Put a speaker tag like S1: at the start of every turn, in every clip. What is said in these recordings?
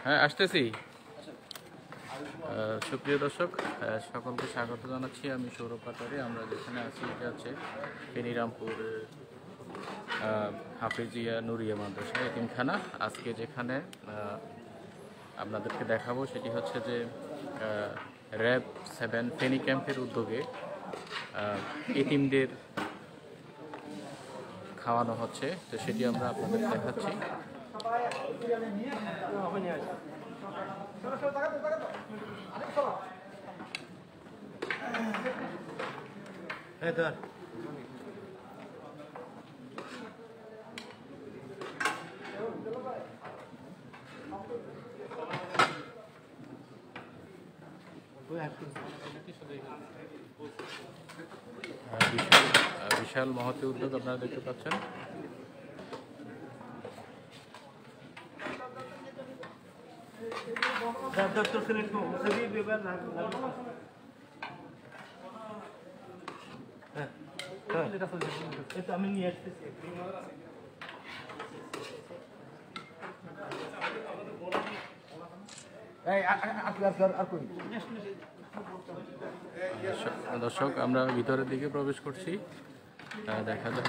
S1: হ্যাঁ আসতেছি। সুপ্রিয় দর্শক, সকলকে স্বাগত জানাচ্ছি। আমি সৌরভ পাটারি। আমরা যেখানে আছি এটা হচ্ছে ফেনীরামপুর হাফিজিয়া নুরিয়া মাদ্রাসা এতিমখানা। আজকে যেখানে আপনাদেরকে দেখাবো সেটি হচ্ছে যে র্যাব 7 ফেনী ক্যাম্পের উদ্যোগে এতিমদের খাওয়ানো হচ্ছে, তো সেটি আমরা আপনাদের দেখাচ্ছি। বিশাল মহতি উদ্যোগ আপনারা দেখতে পাচ্ছেন।
S2: আমি নিয়ে আসতেছি।
S1: দর্শক, আমরা ভিতরের দিকে প্রবেশ করছি, দেখা যাক।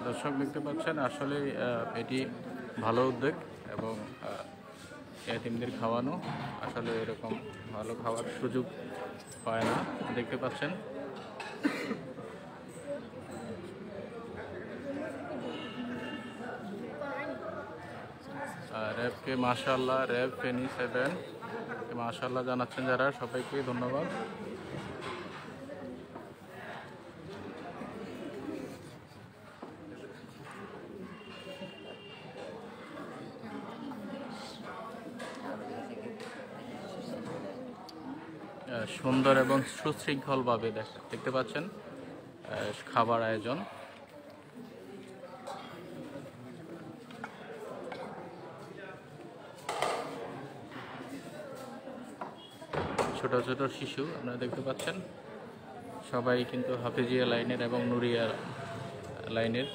S1: দর্শক দেখতে পাচ্ছেন, আসলে এটি ভালো উদ্যোগ এবং এতিমদের খাওয়ানো আসলে এরকম ভালো খাওয়ার সুযোগ পায় না। দেখতে পাচ্ছেন র্যাবকে মাশাআল্লাহ, র্যাব ফেনী 7 মাশাআল্লাহ জানাচ্ছেন যারা, সবাইকে ধন্যবাদ। সুন্দর এবং সুশৃঙ্খলভাবে দেখতে পাচ্ছেন খাবার আয়োজন। ছোট ছোট শিশু আপনারা দেখতে পাচ্ছেন, সবাই কিন্তু হাফিজিয়া লাইনের এবং নুরিয়া লাইনের।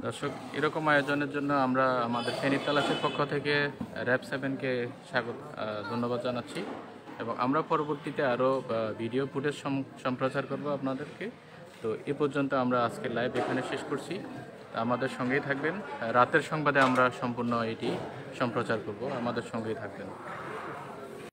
S1: দর্শক, এরকম আয়োজনের জন্য আমরা আমাদের ফেনী তালাশের পক্ষ থেকে র্যাব 7কে ধন্যবাদ জানাচ্ছি এবং আমরা পরবর্তীতে আরও ভিডিও ফুটেজ সম্প্রচার করব আপনাদেরকে। তো এ পর্যন্ত আমরা আজকে লাইভ এখানে শেষ করছি। আমাদের সঙ্গেই থাকবেন। রাতের সংবাদে আমরা সম্পূর্ণ এটি সম্প্রচার করব, আমাদের সঙ্গেই থাকবেন।